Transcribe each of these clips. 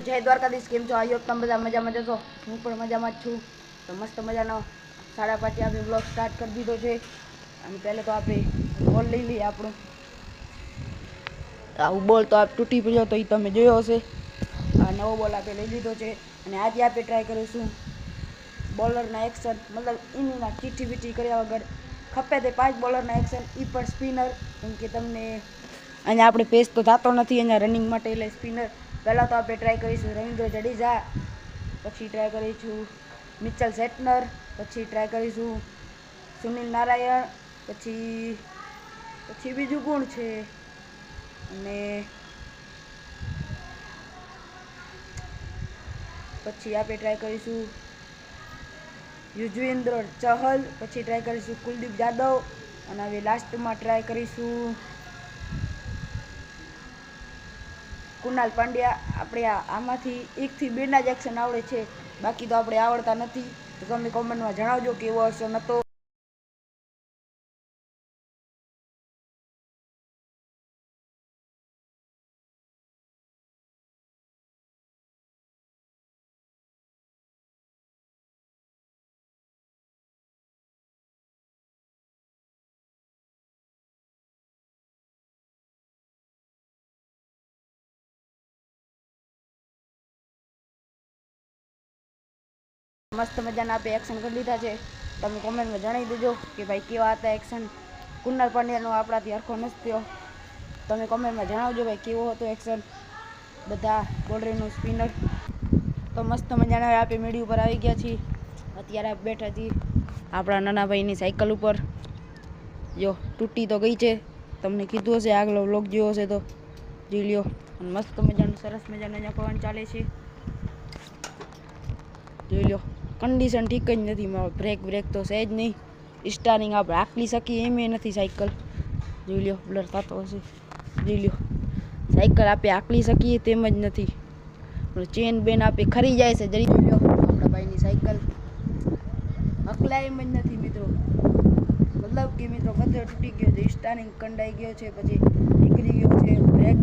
જય દ્વારકાધીશ, કેમ છો? આયો તમે બધા મજામાં જશો? હું પણ મજામાં જ છું. તો મસ્ત મજાનો 5:30 આપણે બ્લોગ સ્ટાર્ટ કરી દીધો છે. અને પહેલે તો આપણે બોલ લઈ લઈએ આપણો. આવું બોલ તો આપ તૂટી પડ્યો તો એ તમે જોયો હશે. આ નવો બોલ આપણે લઈ લીધો છે. અને આજે આપણે ટ્રાય કરીશું બોલરના એક્શન, મતલબ ઇનીના ચીઠી બીઠી કર્યા વગર ખપે તે 5 બોલરના એક્શન, એ પણ સ્પિનર. કેમ કે તમને અહીંયા આપણે પેસ તો થતો નથી અહીંયા રનિંગ માટે, એટલે સ્પિનર. પહેલાં તો આપણે ટ્રાય કરીશું રવિન્દ્ર જડેજા, પછી ટ્રાય કરીશું મિચેલ સેટનર, પછી ટ્રાય કરીશું સુનિલ નારાયણ, પછી બીજું કોણ છે, અને પછી આપણે ટ્રાય કરીશું યુજવેન્દ્ર ચહલ, પછી ટ્રાય કરીશું કુલદીપ યાદવ, અને હવે લાસ્ટમાં ટ્રાય કરીશું કુનાલ પાંડ્યા. આપણે આમાંથી 1 થી 2 જ એક્શન આવડે છે, બાકી તો આપણે આવડતા નથી. તો તમે કોમેન્ટમાં જણાવજો કેવો એક્શન હતો. મસ્ત મજાના આપણે એક્શન કરી લીધા છે. તમે કોમેન્ટમાં જણાવી દેજો કે ભાઈ કેવા હતા એક્શન. કુનાલ પાંડ્યાનો આપણાથી હરખો નથી થયો. તમે કોમેન્ટમાં જણાવજો ભાઈ કેવો હતો એક્શન બધા બોલરનું સ્પિનર. તો મસ્ત મજાના આપણે મેળી ઉપર આવી ગયા છીએ. અત્યારે બેઠા છીએ આપણા નાના ભાઈની સાયકલ ઉપર. જો તૂટી તો ગઈ છે, તમને કીધું હશે આગલો વ્લોગ જોયો હશે તો જોઈ લ્યો. અને મસ્ત મજાનું સરસ મજાનું અહીંયા પવન ચાલે છે, જોઈ લો. કન્ડિશન ઠીક જ નથી, બ્રેક તો છે જ નહીં. સ્ટારિંગ આપણે આકલી શકીએ એમ નથી સાયકલ, જોઈ લો. બ્લર થતો હશે, જોઈ લો. સાયકલ આપણે આકલી શકીએ તેમ જ નથી. ચેન બેન આપણે ખરી જાય છે જરી, જોઈ લો. આપણા ભાઈની સાયકલ અકલાય એમ જ નથી મિત્રો. મતલબ કે મિત્રો કચરો તૂટી ગયો છે, સ્ટારિંગ કંડાઈ ગયો છે, પછી નીકળી ગયો છે.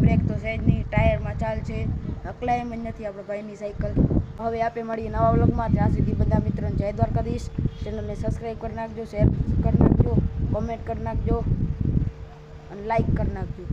બ્રેક તો છે જ નહીં, ટાયરમાં ચાલ છે, અકલાય એમ જ નથી આપણા ભાઈની સાયકલ. હવે આપણે મળીએ નવા વ્લોગમાં. ત્યાં સુધી બધા મિત્રોને જય દ્વારકાધીશ. ચેનલને સબસ્ક્રાઈબ કરી નાખજો, શેર કરી નાખજો, કોમેન્ટ કરી નાખજો અને લાઈક કરી નાખજો.